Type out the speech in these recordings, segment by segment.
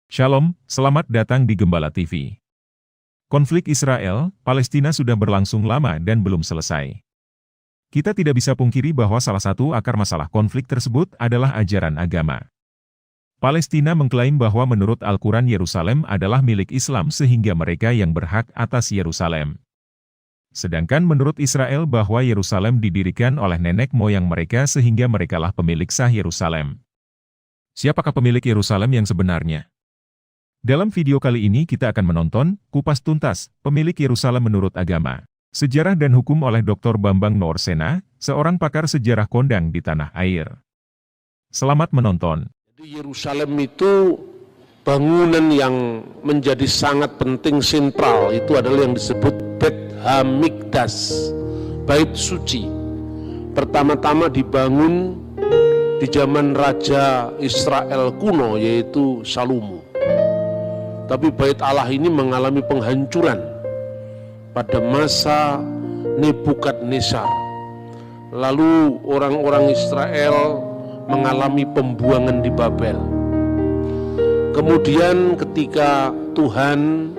Shalom, selamat datang di Gembala TV. Konflik Israel-Palestina sudah berlangsung lama dan belum selesai. Kita tidak bisa pungkiri bahwa salah satu akar masalah konflik tersebut adalah ajaran agama. Palestina mengklaim bahwa menurut Al-Quran Yerusalem adalah milik Islam sehingga mereka yang berhak atas Yerusalem. Sedangkan menurut Israel bahwa Yerusalem didirikan oleh nenek moyang mereka sehingga merekalah pemilik sah Yerusalem. Siapakah pemilik Yerusalem yang sebenarnya? Dalam video kali ini kita akan menonton, kupas tuntas, pemilik Yerusalem menurut agama, sejarah dan hukum oleh Dr. Bambang Noorsena, seorang pakar sejarah kondang di tanah air. Selamat menonton. Yerusalem itu bangunan yang menjadi sangat penting sentral, itu adalah yang disebut Bet HaMikdash, Bait Suci. Pertama-tama dibangun di zaman Raja Israel kuno yaitu Salomo. Tapi Bait Allah ini mengalami penghancuran pada masa Nebukadnezar. Lalu orang-orang Israel mengalami pembuangan di Babel. Kemudian ketika Tuhan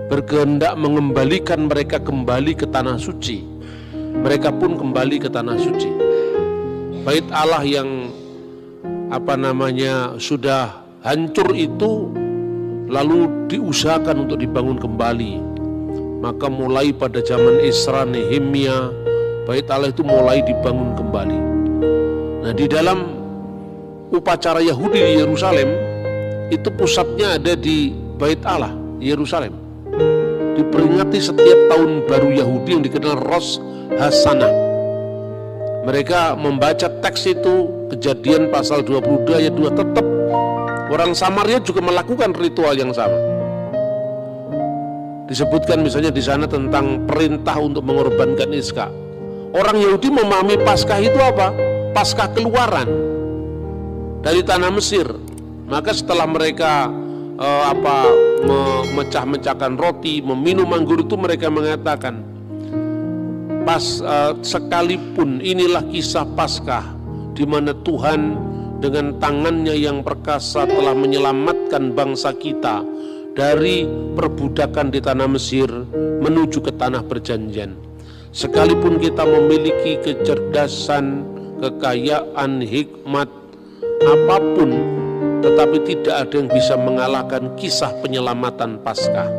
berkehendak mengembalikan mereka kembali ke tanah suci, mereka pun kembali ke tanah suci. Bait Allah yang sudah hancur itu lalu diusahakan untuk dibangun kembali. Maka mulai pada zaman Esra, Nehemia, Bait Allah itu mulai dibangun kembali. Nah, di dalam upacara Yahudi di Yerusalem itu pusatnya ada di Bait Allah, Yerusalem. Diperingati setiap tahun baru Yahudi yang dikenal Rosh Hashanah. Mereka membaca teks itu, Kejadian pasal 22 ayat 2, tetap orang Samaria juga melakukan ritual yang sama. Disebutkan misalnya di sana tentang perintah untuk mengorbankan Iskak. Orang Yahudi memahami Paskah itu apa? Paskah keluaran dari tanah Mesir. Maka setelah mereka memecah-mecahkan roti, meminum anggur itu, mereka mengatakan, sekalipun inilah kisah Paskah di mana Tuhan dengan tangannya yang perkasa telah menyelamatkan bangsa kita dari perbudakan di tanah Mesir menuju ke tanah perjanjian. Sekalipun kita memiliki kecerdasan, kekayaan, hikmat, apapun, tetapi tidak ada yang bisa mengalahkan kisah penyelamatan Paskah.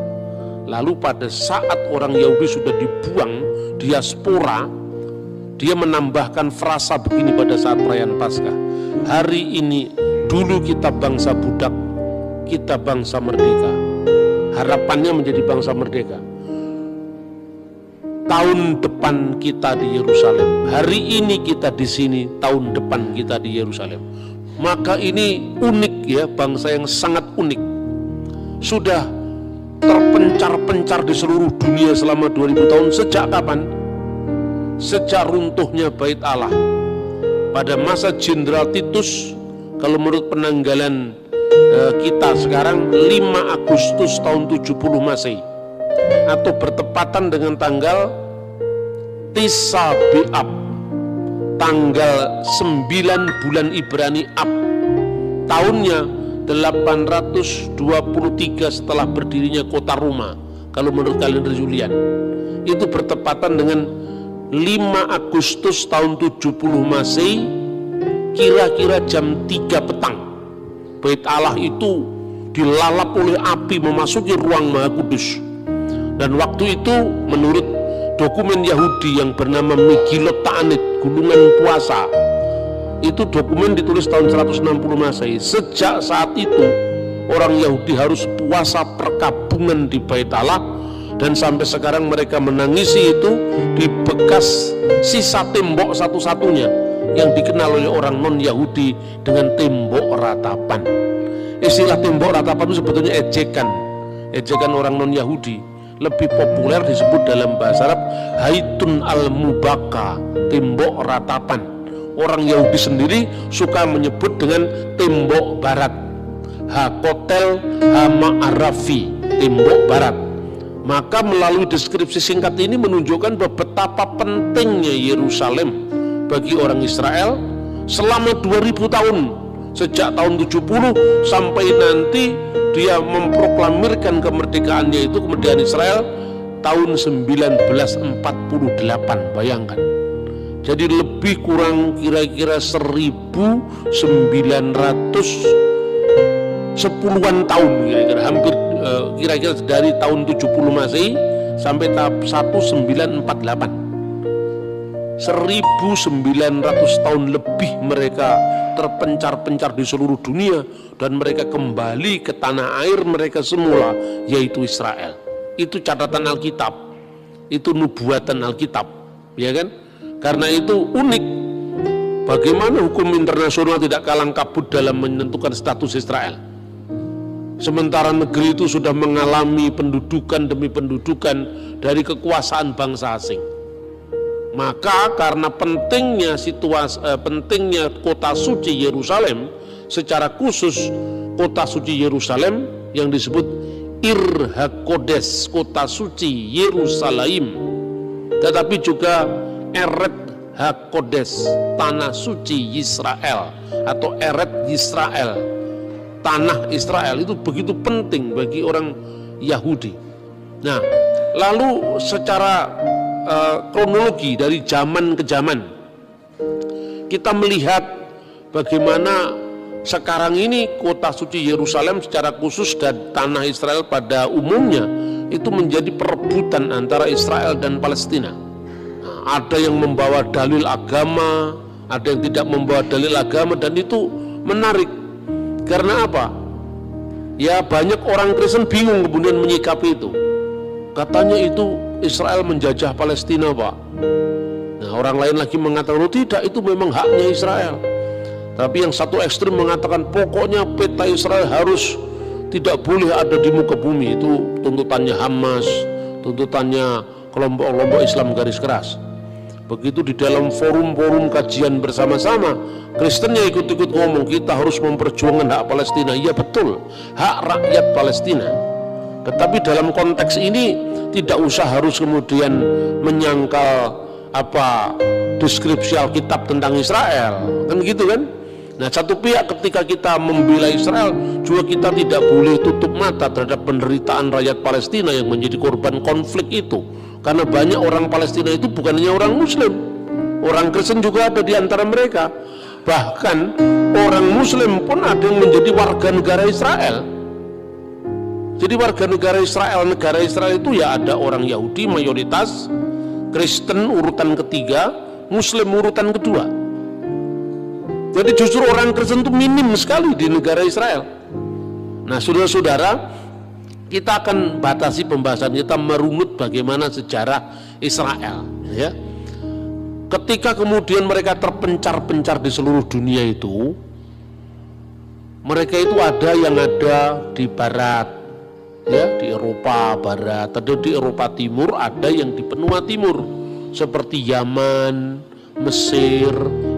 Lalu pada saat orang Yahudi sudah dibuang, diaspora, dia menambahkan frasa begini pada saat perayaan Paskah. Hari ini, dulu kita bangsa budak, kita bangsa merdeka. Harapannya menjadi bangsa merdeka. Tahun depan kita di Yerusalem. Hari ini kita di sini, tahun depan kita di Yerusalem. Maka ini unik ya, bangsa yang sangat unik. Sudah terpencar-pencar di seluruh dunia selama 2000 tahun. Sejak kapan? Sejak runtuhnya Bait Allah. Pada masa Jenderal Titus, kalau menurut penanggalan kita sekarang 5 Agustus tahun 70 Masehi, atau bertepatan dengan tanggal Tisa Be'ab, tanggal 9 bulan Ibrani Ab, tahunnya 823 setelah berdirinya kota Roma, kalau menurut kalender Julian. Itu bertepatan dengan 5 Agustus tahun 70 Masehi, kira-kira jam 3 petang. Bait Allah itu dilalap oleh api memasuki ruang Maha Kudus. Dan waktu itu menurut dokumen Yahudi yang bernama Megillot Ta'anit, Gulungan Puasa, itu dokumen ditulis tahun 160 Masehi. Sejak saat itu orang Yahudi harus puasa perkabungan di Bait Allah, dan sampai sekarang mereka menangisi itu di bekas sisa tembok satu-satunya yang dikenal oleh orang non-Yahudi dengan tembok ratapan. Istilah tembok ratapan itu sebetulnya ejekan orang non-Yahudi. Lebih populer disebut dalam bahasa Arab Haitun al-Mubaka, tembok ratapan. Orang Yahudi sendiri suka menyebut dengan tembok barat, Hakotel Hama'arafi, tembok barat. Maka melalui deskripsi singkat ini menunjukkan betapa pentingnya Yerusalem bagi orang Israel selama 2000 tahun Sejak tahun 70 sampai nanti dia memproklamirkan kemerdekaannya itu, kemerdekaan Israel tahun 1948, bayangkan. Jadi lebih kurang kira-kira 1910-an tahun, kira-kira hampir kira-kira dari tahun 70 Masehi sampai tahap 1948. 1900 tahun lebih mereka terpencar-pencar di seluruh dunia, dan mereka kembali ke tanah air mereka semula, yaitu Israel. Itu catatan Alkitab, itu nubuatan Alkitab, ya kan? Karena itu unik, bagaimana hukum internasional tidak kalang kabut dalam menentukan status Israel, sementara negeri itu sudah mengalami pendudukan demi pendudukan dari kekuasaan bangsa asing. Maka karena pentingnya pentingnya kota suci Yerusalem, secara khusus kota suci Yerusalem yang disebut Ir HaKodesh, kota suci Yerusalem, tetapi juga Eret HaKodesh, tanah suci Israel, atau Eret Yisrael, tanah Israel, itu begitu penting bagi orang Yahudi. Nah, lalu secara kronologi dari zaman ke zaman, kita melihat bagaimana sekarang ini kota suci Yerusalem secara khusus dan tanah Israel pada umumnya itu menjadi perebutan antara Israel dan Palestina. Nah, ada yang membawa dalil agama, ada yang tidak membawa dalil agama, dan itu menarik. Karena apa? Ya, banyak orang Kristen bingung kemudian menyikapi itu. Katanya itu Israel menjajah Palestina, Pak. Nah, orang lain lagi mengatakan, oh tidak, itu memang haknya Israel. Tapi yang satu ekstrim mengatakan pokoknya peta Israel harus tidak boleh ada di muka bumi. Itu tuntutannya Hamas, tuntutannya kelompok-kelompok Islam garis keras. Begitu di dalam forum-forum kajian bersama-sama, Kristennya ikut-ikut ngomong, kita harus memperjuangkan hak Palestina. Iya betul, hak rakyat Palestina. Tetapi dalam konteks ini tidak usah harus kemudian menyangkal deskripsi Alkitab tentang Israel, kan gitu kan? Nah, satu pihak ketika kita membela Israel, juga kita tidak boleh tutup mata terhadap penderitaan rakyat Palestina yang menjadi korban konflik itu. Karena banyak orang Palestina itu bukan hanya orang Muslim, orang Kristen juga ada di antara mereka. Bahkan orang Muslim pun ada yang menjadi warga negara Israel. Jadi warga negara Israel itu ya ada orang Yahudi mayoritas, Kristen urutan ketiga, Muslim urutan kedua. Jadi justru orang Kristen itu minim sekali di negara Israel. Nah, saudara-saudara, kita akan batasi pembahasan kita merunut bagaimana sejarah Israel, ya. Ketika kemudian mereka terpencar-pencar di seluruh dunia itu, mereka itu ada yang ada di barat, ya, di Eropa barat, ada di Eropa timur, ada yang di benua timur seperti Yaman, Mesir,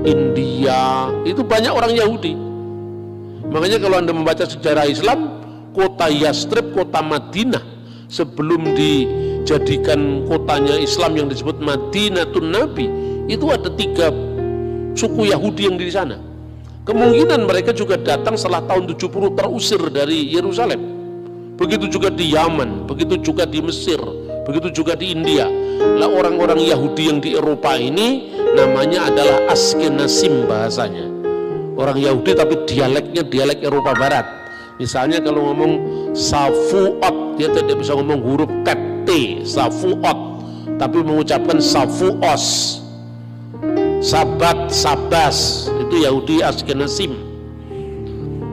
India, itu banyak orang Yahudi. Makanya kalau Anda membaca sejarah Islam, kota Yastrib, kota Madinah, sebelum dijadikan kotanya Islam yang disebut Madinatun Nabi, itu ada 3 suku Yahudi yang di sana. Kemungkinan mereka juga datang setelah tahun 70 terusir dari Yerusalem. Begitu juga di Yaman, begitu juga di Mesir, begitu juga di India. Lah orang-orang Yahudi yang di Eropa ini namanya adalah Askenazim bahasanya. Orang Yahudi tapi dialeknya dialek Eropa Barat. Misalnya kalau ngomong Safuot, dia tidak bisa ngomong huruf T, Safuot, tapi mengucapkan Safuos. Sabat, Sabas, itu Yahudi Askenazim.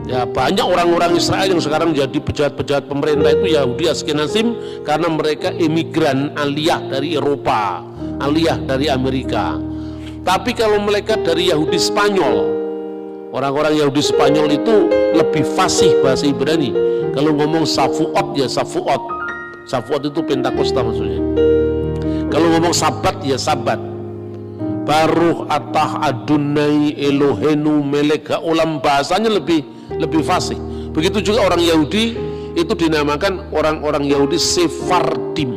Ya, banyak orang-orang Israel yang sekarang jadi pejabat-pejabat pemerintah itu Yahudi Askenazim karena mereka imigran aliyah dari Eropa, aliyah dari Amerika. Tapi kalau mereka dari Yahudi Spanyol, orang-orang Yahudi Spanyol itu lebih fasih bahasa Ibrani. Kalau ngomong Safuot ya Safuot. Safuot itu Pentakosta maksudnya. Kalau ngomong Sabat ya Sabat. Baruch atah Adonai Elohenu melek haolam, bahasanya lebih fasih. Begitu juga orang Yahudi itu dinamakan orang-orang Yahudi Sephardim,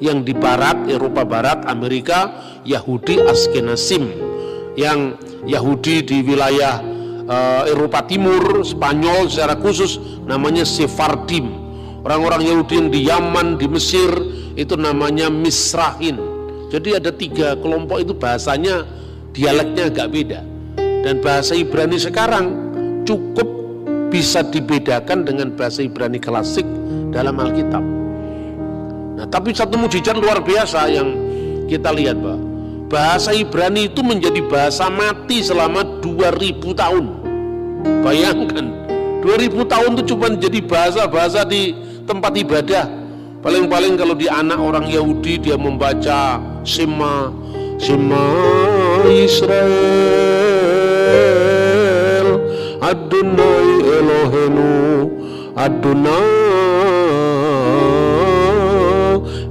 yang di barat, Eropa Barat, Amerika, Yahudi Askenazim. Yang Yahudi di wilayah Eropa Timur, Spanyol secara khusus namanya Sephardim. Orang-orang Yahudi yang di Yaman, di Mesir itu namanya Misrahin. Jadi ada 3 kelompok itu bahasanya, dialeknya agak beda. Dan bahasa Ibrani sekarang cukup bisa dibedakan dengan bahasa Ibrani klasik dalam Alkitab. Nah, tapi satu mujizat luar biasa yang kita lihat, Pak. Bahasa Ibrani itu menjadi bahasa mati selama 2000 tahun. Bayangkan, 2000 tahun itu cuma jadi bahasa-bahasa di tempat ibadah. Paling-paling kalau di anak orang Yahudi dia membaca Shema Israel Adonai Elohenu Adonai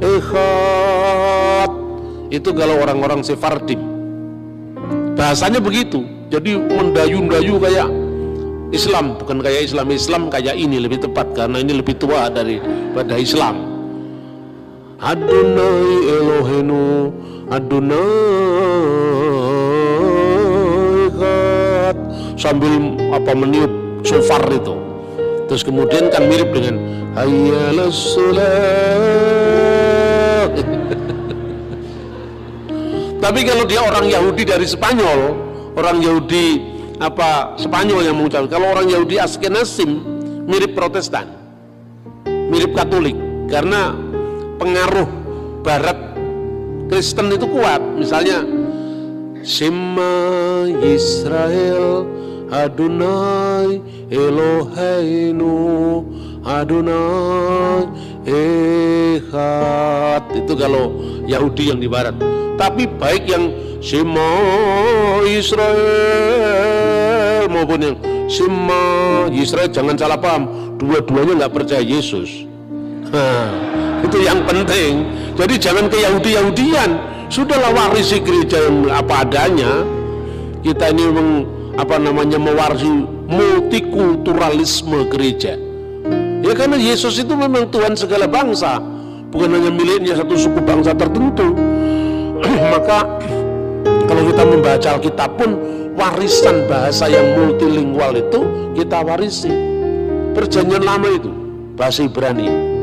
Echad. Itu kalau orang-orang Sephardim bahasanya begitu. Jadi mendayu-dayu kayak Islam, bukan kayak Islam. Islam kayak ini lebih tepat karena ini lebih tua daripada Islam. Adonai Elohenu Adonai Echad, sambil meniup shofar itu. Terus kemudian kan mirip dengan Hayyalas Salat. Tapi kalau dia orang Yahudi dari Spanyol, orang Yahudi Spanyol yang mengucapkan. Kalau orang Yahudi Askenazim mirip Protestan, mirip Katolik, karena pengaruh Barat Kristen itu kuat. Misalnya Shema Israel Adonai Eloheinu Adonai Echad. Itu kalau Yahudi yang di Barat. Tapi baik yang Shema Israel maupun yang Shema Israel, jangan salah paham, dua-duanya nggak percaya Yesus. Itu yang penting. Jadi jangan ke Yahudi-Yahudian. Sudahlah warisi gereja yang apa adanya. Kita ini mewarisi multikulturalisme gereja. Ya karena Yesus itu memang Tuhan segala bangsa, bukan hanya miliknya satu suku bangsa tertentu. Maka kalau kita membaca Alkitab pun warisan bahasa yang multilingual itu kita warisi. Perjanjian lama itu bahasa Ibrani.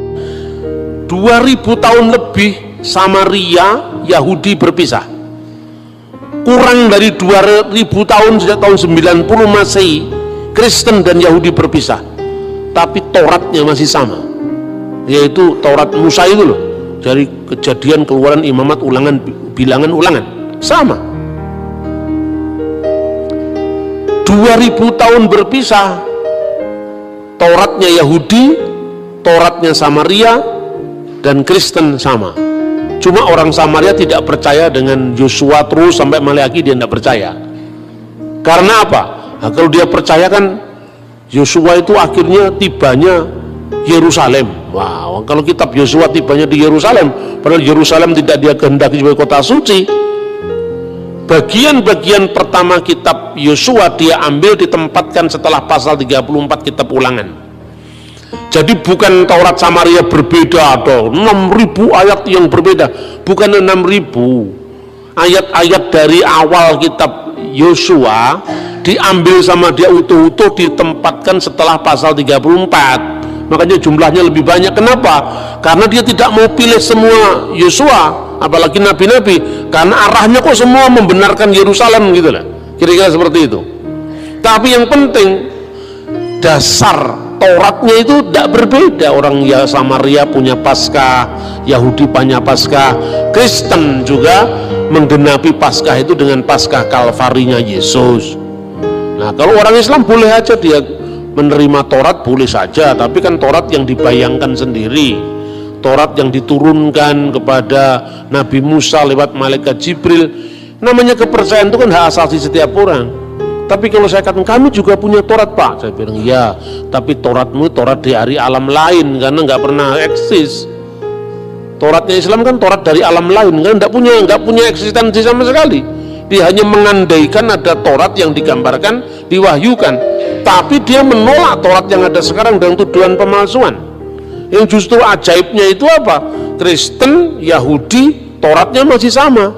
2000 tahun lebih Samaria Yahudi berpisah. Kurang dari 2000 tahun sejak tahun 90 Masehi Kristen dan Yahudi berpisah. Tapi Tauratnya masih sama. Yaitu Taurat Musa itu loh. Dari Kejadian, Keluaran, Imamat, Ulangan, Bilangan, Ulangan. Sama. 2000 tahun berpisah. Tauratnya Yahudi, Tauratnya Samaria, dan Kristen sama. Cuma orang Samaria tidak percaya dengan Yosua terus sampai Maleakhi, dia tidak percaya. Karena apa? Nah, kalau dia percaya kan Yosua itu akhirnya tibanya Yerusalem. Wow, kalau kitab Yosua tibanya di Yerusalem, padahal Yerusalem tidak dia kehendaki sebagai kota suci. Bagian-bagian pertama kitab Yosua dia ambil ditempatkan setelah pasal 34 kitab Ulangan. Jadi bukan Taurat Samaria berbeda, ada 6.000 ayat yang berbeda, bukan 6.000 ayat-ayat dari awal kitab Yosua diambil sama dia utuh-utuh ditempatkan setelah pasal 34. Makanya jumlahnya lebih banyak. Kenapa? Karena dia tidak mau pilih semua Yosua, apalagi nabi-nabi, karena arahnya kok semua membenarkan Yerusalem gitu lah. Kira-kira seperti itu. Tapi yang penting dasar Tauratnya itu tidak berbeda. Orang Samaria punya Paskah, Yahudi punya Paskah, Kristen juga menggenapi Paskah itu dengan Paskah Kalvarinya Yesus. Nah, kalau orang Islam boleh aja dia menerima Taurat, boleh saja, tapi kan Taurat yang dibayangkan sendiri, Taurat yang diturunkan kepada Nabi Musa lewat malaikat Jibril. Namanya kepercayaan itu kan hak asasi setiap orang. Tapi kalau saya katakan kami juga punya Taurat, Pak, saya bilang ya, tapi Tauratmu Taurat dari alam lain karena nggak pernah eksis. Tauratnya Islam kan Taurat dari alam lain kan, nggak punya eksistensi sama sekali. Dia hanya mengandaikan ada Taurat yang digambarkan, diwahyukan, tapi dia menolak Taurat yang ada sekarang dengan tuduhan pemalsuan. Yang justru ajaibnya itu apa? Kristen, Yahudi, Tauratnya masih sama,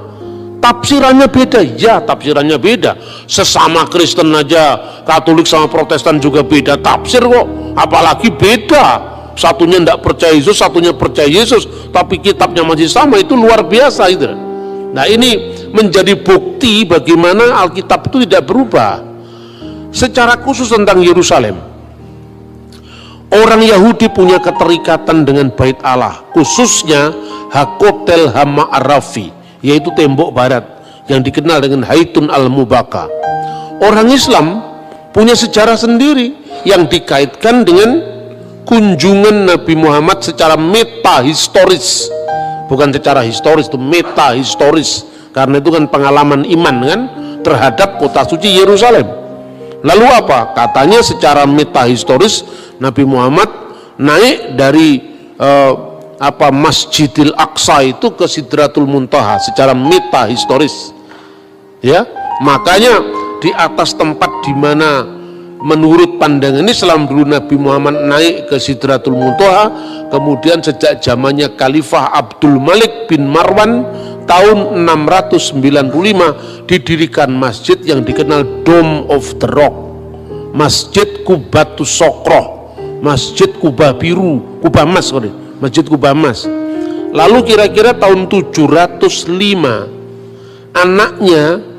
Tafsirannya beda, ya tafsirannya beda. Sesama Kristen aja, Katolik sama Protestan juga beda tafsir kok. Apalagi beda. Satunya tidak percaya Yesus, satunya percaya Yesus, tapi kitabnya masih sama, itu luar biasa itu. Nah ini menjadi bukti bagaimana Alkitab itu tidak berubah. Secara khusus tentang Yerusalem, orang Yahudi punya keterikatan dengan Bait Allah, khususnya Hakotel Hama-Arafi, yaitu tembok barat yang dikenal dengan Haitun al-Mubaka. Orang Islam punya sejarah sendiri yang dikaitkan dengan kunjungan Nabi Muhammad secara meta-historis, bukan secara historis, itu meta-historis, karena itu kan pengalaman iman kan terhadap kota suci Yerusalem. Lalu apa? Katanya secara meta-historis Nabi Muhammad naik dari Masjidil Aqsa itu ke Sidratul Muntaha secara meta-historis, ya. Makanya di atas tempat di mana menurut pandangan Islam dulu Nabi Muhammad naik ke Sidratul Muntaha, kemudian sejak zamannya Khalifah Abdul Malik bin Marwan tahun 695 didirikan masjid yang dikenal Dome of the Rock, Masjid Kubatus Sokroh, Masjid Kubah Biru, Kubah Mas, Masjid Kubah Mas. Lalu kira-kira tahun 705 anaknya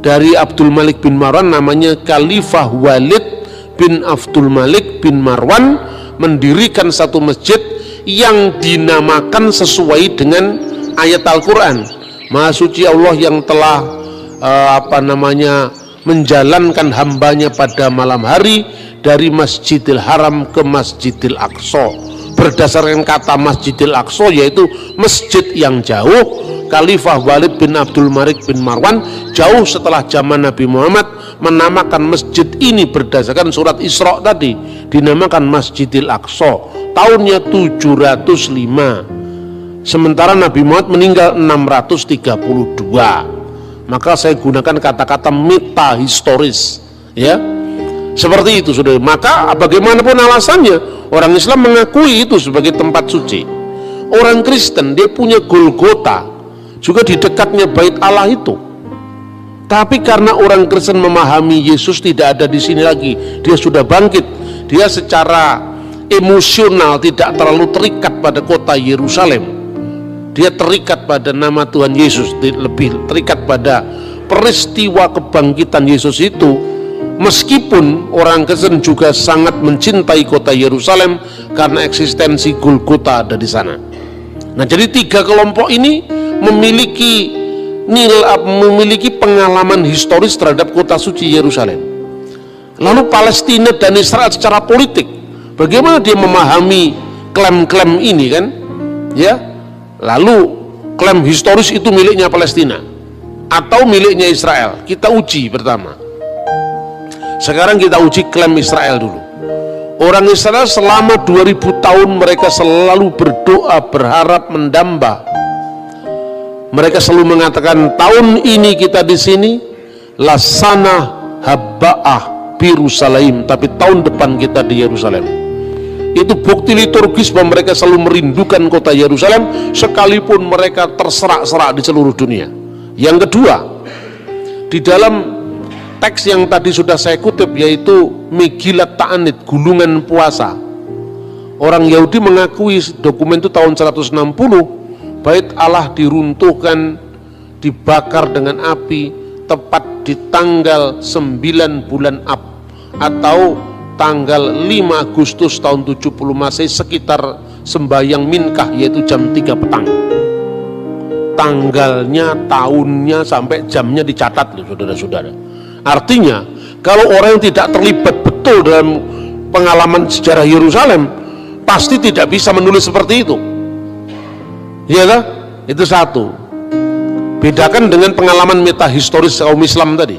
dari Abdul Malik bin Marwan, namanya Khalifah Walid bin Abdul Malik bin Marwan, mendirikan satu masjid yang dinamakan sesuai dengan ayat Al-Quran. Maha suci Allah yang telah menjalankan hambanya pada malam hari dari Masjidil Haram ke Masjidil Aqsa. Berdasarkan kata Masjidil Aqsa, yaitu masjid yang jauh, Khalifah Walid bin Abdul Malik bin Marwan jauh setelah zaman Nabi Muhammad menamakan masjid ini berdasarkan surat Isra tadi, dinamakan Masjidil Aqsa tahunnya 705, sementara Nabi Muhammad meninggal 632. Maka saya gunakan kata-kata meta historis, ya, seperti itu sudah. Maka bagaimanapun alasannya, orang Islam mengakui itu sebagai tempat suci. Orang Kristen dia punya Golgota juga di dekatnya Bait Allah itu. Tapi karena orang Kristen memahami Yesus tidak ada di sini lagi, dia sudah bangkit, dia secara emosional tidak terlalu terikat pada kota Yerusalem. Dia terikat pada nama Tuhan Yesus, lebih terikat pada peristiwa kebangkitan Yesus itu. Meskipun orang Kristen juga sangat mencintai kota Yerusalem karena eksistensi Golgota ada di sana. Nah, jadi tiga kelompok ini memiliki pengalaman historis terhadap kota suci Yerusalem. Lalu Palestina dan Israel secara politik, bagaimana dia memahami klaim-klaim ini kan? Ya, lalu klaim historis itu miliknya Palestina atau miliknya Israel? Kita uji pertama. Sekarang kita uji klaim Israel dulu. Orang Israel selama 2000 tahun mereka selalu berdoa, berharap, mendamba. Mereka selalu mengatakan, tahun ini kita di sini lasana habba'ah Yerusalem, tapi tahun depan kita di Yerusalem. Itu bukti liturgis bahwa mereka selalu merindukan kota Yerusalem sekalipun mereka terserak-serak di seluruh dunia. Yang kedua, di dalam teks yang tadi sudah saya kutip, yaitu Megilat Ta'anit, gulungan puasa, orang Yahudi mengakui dokumen itu tahun 160 Bait Allah diruntuhkan, dibakar dengan api tepat di tanggal 9 bulan Ab atau tanggal 5 Agustus tahun 70 Masehi, sekitar sembahyang Minkah, yaitu jam 3 petang. Tanggalnya, tahunnya, sampai jamnya dicatat loh saudara-saudara. Artinya kalau orang yang tidak terlibat betul dalam pengalaman sejarah Yerusalem pasti tidak bisa menulis seperti itu. Iya kan? Itu satu. Bedakan dengan pengalaman metahistoris kaum Islam tadi.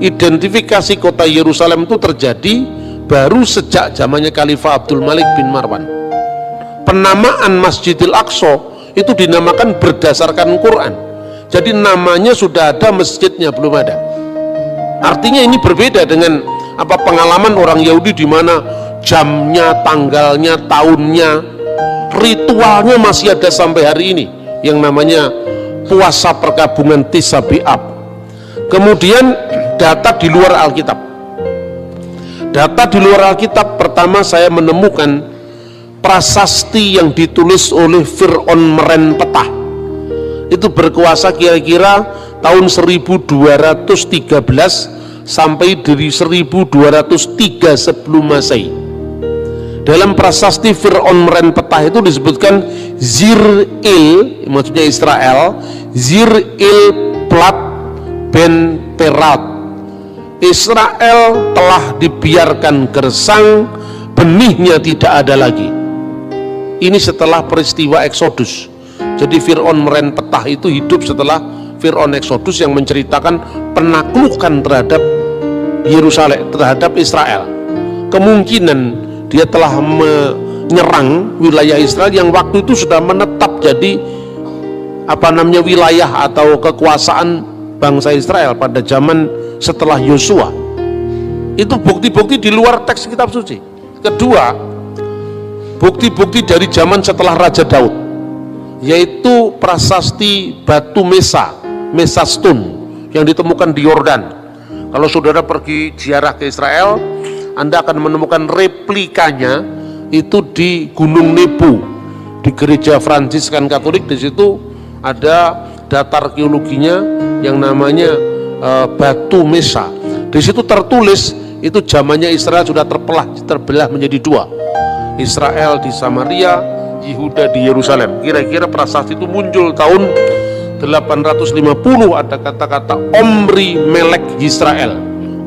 Identifikasi kota Yerusalem itu terjadi baru sejak zamannya Khalifah Abdul Malik bin Marwan. Penamaan Masjidil Aqsa itu dinamakan berdasarkan Quran. Jadi namanya sudah ada, masjidnya belum ada. Artinya ini berbeda dengan pengalaman orang Yahudi di mana jamnya, tanggalnya, tahunnya, ritualnya masih ada sampai hari ini, yang namanya puasa perkabungan Tis'a B'Ab. Kemudian data di luar Alkitab. Data di luar Alkitab, pertama saya menemukan prasasti yang ditulis oleh Fir'aun Merenpetah. Itu berkuasa kira-kira tahun 1213 sampai dari 1203 sebelum Masehi. Dalam prasasti Fir'aun Merenpetah itu disebutkan Zir-Il, maksudnya Israel, Zir-Il Plat Ben Perat. Israel telah dibiarkan gersang, benihnya tidak ada lagi. Ini setelah peristiwa Eksodus. Jadi Fir'aun Merenpetah itu hidup setelah Fir'aun Eksodus yang menceritakan penaklukan terhadap Yerusalem, terhadap Israel. Kemungkinan dia telah menyerang wilayah Israel yang waktu itu sudah menetap jadi wilayah atau kekuasaan bangsa Israel pada zaman setelah Yosua. Itu bukti-bukti di luar teks kitab suci. Kedua, bukti-bukti dari zaman setelah Raja Daud, yaitu prasasti batu Mesa Stone yang ditemukan di Yordan. Kalau saudara pergi ziarah ke Israel, Anda akan menemukan replikanya itu di Gunung Nebo, di gereja Fransiskan Katolik. Di situ ada data arkeologinya yang namanya batu Mesa. Di situ tertulis itu zamannya Israel sudah terbelah menjadi dua. Israel di Samaria, Yehuda di Yerusalem. Kira-kira prasasti itu muncul tahun 850, ada kata-kata Omri Melek Yisrael.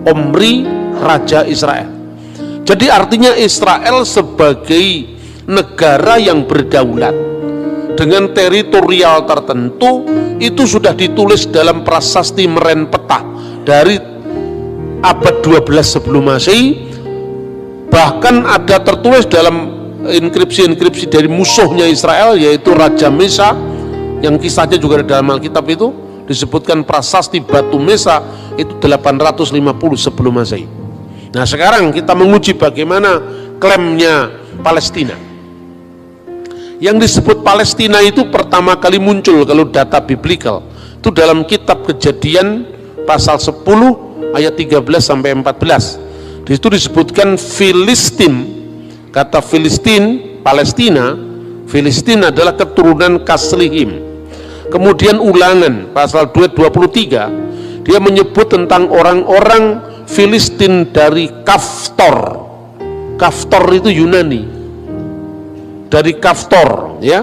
Omri Raja Israel. Jadi artinya Israel sebagai negara yang berdaulat dengan teritorial tertentu itu sudah ditulis dalam prasasti Merenpetah dari abad 12 sebelum Masehi. Bahkan ada tertulis dalam inskripsi-inskripsi dari musuhnya Israel, yaitu Raja Mesa, yang kisahnya juga ada dalam Alkitab. Itu disebutkan prasasti batu Mesa itu 850 sebelum Masehi. Nah, sekarang kita menguji bagaimana klaimnya Palestina. Yang disebut Palestina itu pertama kali muncul kalau data biblikal itu dalam kitab Kejadian pasal 10 ayat 13 sampai 14. Di situ disebutkan Filistin. Kata Filistin, Palestina, Filistin adalah keturunan Kaslihim. Kemudian Ulangan pasal 2:23, dia menyebut tentang orang-orang Filistin dari Kaftor. Kaftor itu Yunani. Dari Kaftor, ya.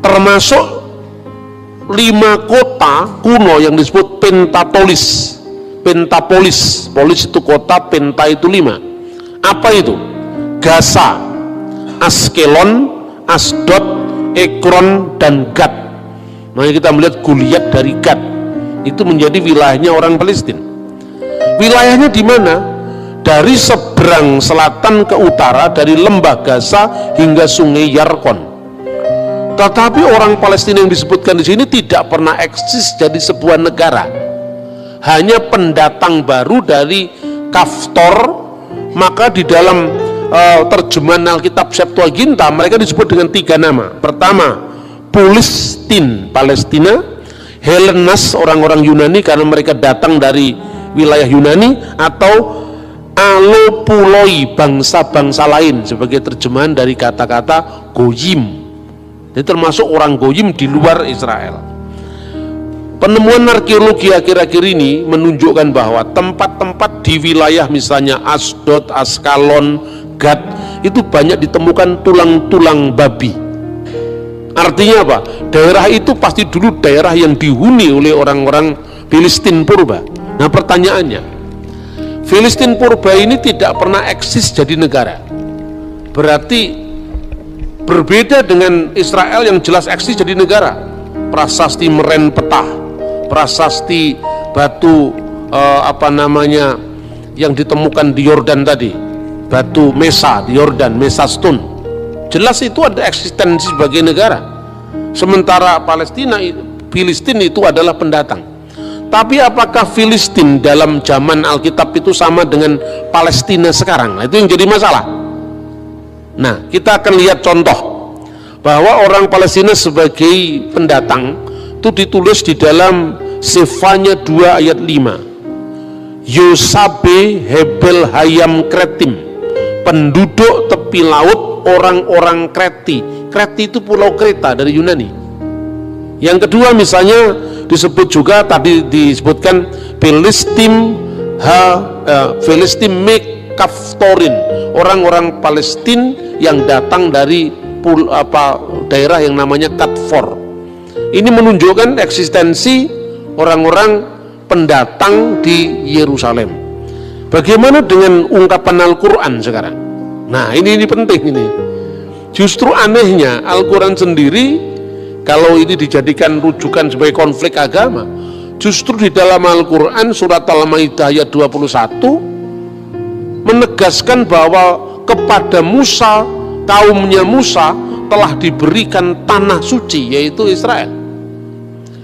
Termasuk 5 kota kuno yang disebut Pentapolis. Pentapolis, polis itu kota, penta itu 5. Apa itu? Gaza, Askelon, Asdod, Ekron, dan Gad. Makanya kita melihat Goliat dari Gad. Itu menjadi wilayahnya orang Palestina. Wilayahnya di mana? Dari seberang selatan ke utara, dari lembah Gaza hingga sungai Yarkon. Tetapi orang Palestina yang disebutkan di sini tidak pernah eksis jadi sebuah negara. Hanya pendatang baru dari Kaftor. Maka di dalam terjemahan Alkitab Septuaginta mereka disebut dengan 3 nama. Pertama, Pulistin, Palestina. Helenas, orang-orang Yunani karena mereka datang dari wilayah Yunani. Atau Alopuloi, bangsa-bangsa lain, sebagai terjemahan dari kata-kata Goyim. Jadi termasuk orang Goyim di luar Israel. Penemuan arkeologi akhir-akhir ini menunjukkan bahwa tempat-tempat di wilayah misalnya Asdod, Askalon, Gad itu banyak ditemukan tulang-tulang babi. Artinya apa? Daerah itu pasti dulu daerah yang dihuni oleh orang-orang Filistin purba. Nah, pertanyaannya, Filistin purba ini tidak pernah eksis jadi negara. Berarti berbeda dengan Israel yang jelas eksis jadi negara. Prasasti Merenpetah, prasasti batu yang ditemukan di Yordan tadi, batu Mesa di Yordan, Mesa Stone, jelas itu ada eksistensi sebagai negara. Sementara Filistin itu adalah pendatang. Tapi apakah Filistin dalam zaman Alkitab itu sama dengan Palestina sekarang? Nah, itu yang jadi masalah. Nah, kita akan lihat contoh bahwa orang Palestina sebagai pendatang itu ditulis di dalam Sefanya 2 ayat 5. Yosabe Hebel Hayam Kretim, penduduk tepi laut orang-orang Kreti. Kreti itu pulau Kreta dari Yunani. Yang kedua misalnya disebut juga tadi disebutkan Filistim Kaftorin, orang-orang Palestina yang datang dari daerah yang namanya Katfor. Ini menunjukkan eksistensi orang-orang pendatang di Yerusalem. Bagaimana dengan ungkapan Al-Quran sekarang? Nah ini penting ini. Justru anehnya Al-Quran sendiri, kalau ini dijadikan rujukan sebagai konflik agama, justru di dalam Al-Quran surat Al-Maidah ayat 21 menegaskan bahwa kepada Musa, kaumnya Musa telah diberikan tanah suci, yaitu Israel.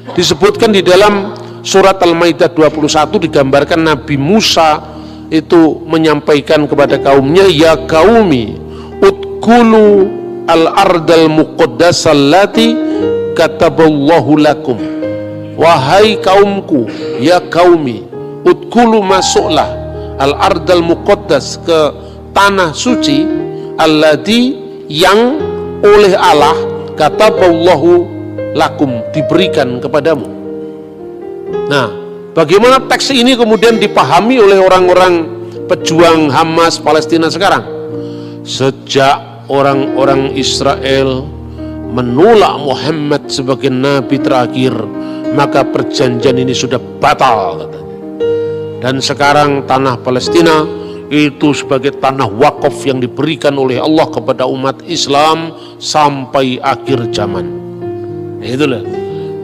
Disebutkan di dalam surat Al-Maidah 21 digambarkan Nabi Musa itu menyampaikan kepada kaumnya, ya qaumi udkhulu al-ardal muqaddasal lati kataballahu lakum. Wahai kaumku, ya qaumi udkhulu, masuklah al-ardal muqaddas, ke tanah suci, allati, yang oleh Allah kataballahu lakum, diberikan kepadamu. Nah, bagaimana teks ini kemudian dipahami oleh orang-orang pejuang Hamas Palestina sekarang? Sejak orang-orang Israel menolak Muhammad sebagai nabi terakhir, maka perjanjian ini sudah batal, katanya. Dan sekarang tanah Palestina itu sebagai tanah wakaf yang diberikan oleh Allah kepada umat Islam sampai akhir zaman. Itulah.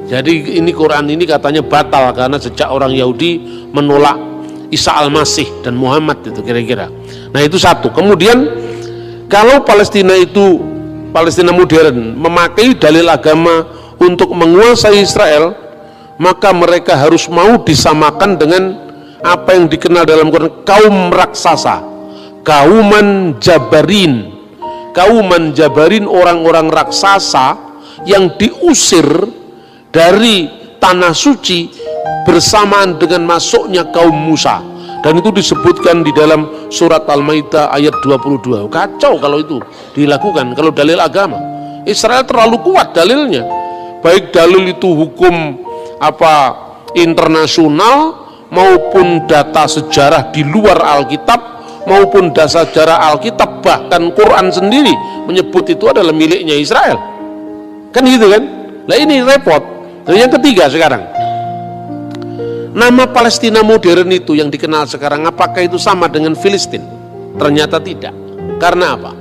Jadi ini Quran ini katanya batal karena sejak orang Yahudi menolak Isa Al-Masih dan Muhammad, itu kira-kira. Nah itu satu. Kemudian kalau Palestina itu, Palestina modern, memakai dalil agama untuk menguasai Israel, maka mereka harus mau disamakan dengan apa yang dikenal dalam Quran kaum raksasa, kauman jabarin. Kauman jabarin, orang-orang raksasa yang diusir dari tanah suci bersamaan dengan masuknya kaum Musa. Dan itu disebutkan di dalam surat Al-Maidah ayat 22. Kacau kalau itu dilakukan, kalau dalil agama. Israel terlalu kuat dalilnya, baik dalil itu hukum internasional maupun data sejarah di luar Alkitab, maupun data sejarah Alkitab, bahkan Quran sendiri menyebut itu adalah miliknya Israel. Kan gitu kan? Nah ini repot. Dan yang ketiga sekarang, nama Palestina modern itu yang dikenal sekarang, apakah itu sama dengan Filistin? Ternyata tidak. Karena apa?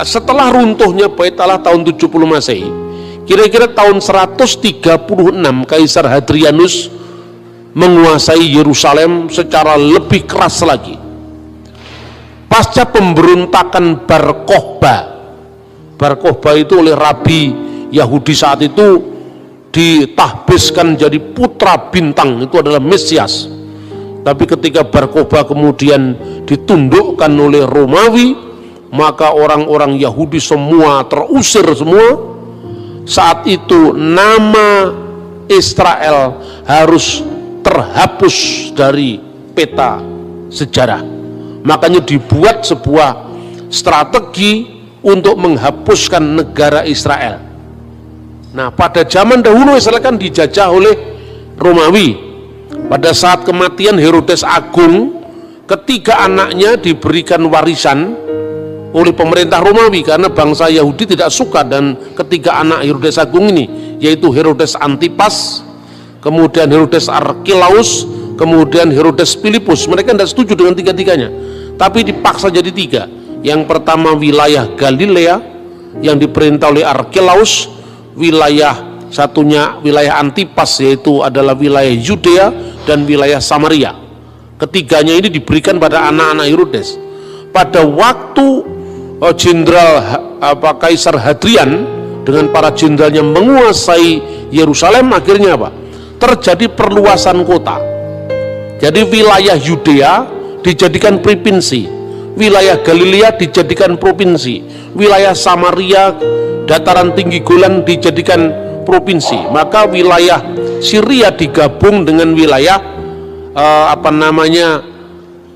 Setelah runtuhnya Bait Allah tahun 70 Masehi, kira-kira tahun 136 Kaisar Hadrianus menguasai Yerusalem secara lebih keras lagi. Pasca pemberontakan Bar Kokhba itu oleh Rabi Yahudi saat itu ditahbiskan jadi putra bintang, itu adalah Mesias. Tapi ketika Bar Kokhba kemudian ditundukkan oleh Romawi, maka orang-orang Yahudi semua terusir semua. Saat itu nama Israel harus terhapus dari peta sejarah. Makanya dibuat sebuah strategi untuk menghapuskan negara Israel. Nah, pada zaman dahulu Israel kan dijajah oleh Romawi. Pada saat kematian Herodes Agung, ketiga anaknya diberikan warisan oleh pemerintah Romawi karena bangsa Yahudi tidak suka dan ketiga anak Herodes Agung ini, yaitu Herodes Antipas, kemudian Herodes Archelaus, kemudian Herodes Philippus. Mereka tidak setuju dengan tiga-tiganya, tapi dipaksa jadi tiga. Yang pertama wilayah Galilea yang diperintah oleh Archelaus, satunya wilayah Antipas, yaitu adalah wilayah Yudea dan wilayah Samaria. Ketiganya ini diberikan pada anak-anak Herodes. Pada waktu Kaisar Hadrian dengan para jenderalnya menguasai Yerusalem, akhirnya apa? Terjadi perluasan kota. Jadi wilayah Yudea dijadikan provinsi, wilayah Galilea dijadikan provinsi, wilayah Samaria, dataran tinggi Golan dijadikan provinsi. Maka wilayah Syria digabung dengan wilayah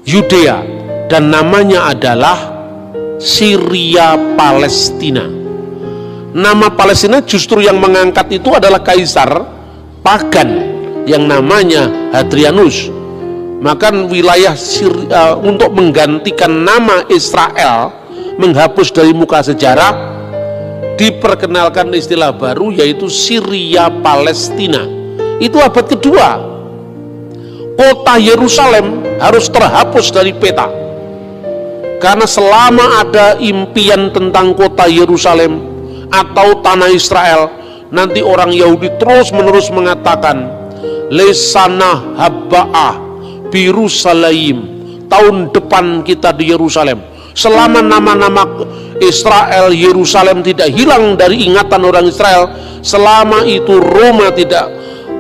Yudea, dan namanya adalah Syria Palestina. Nama Palestina justru yang mengangkat itu adalah kaisar pagan yang namanya Hadrianus. Maka wilayah Syria, untuk menggantikan nama Israel, menghapus dari muka sejarah, diperkenalkan istilah baru yaitu Syria Palestina. Itu abad kedua. Kota Yerusalem harus terhapus dari peta, karena selama ada impian tentang kota Yerusalem atau tanah Israel, nanti orang Yahudi terus menerus mengatakan lesana habba'ah Birusalaim, tahun depan kita di Yerusalem. Selama nama-nama Israel, Yerusalem tidak hilang dari ingatan orang Israel, selama itu Roma tidak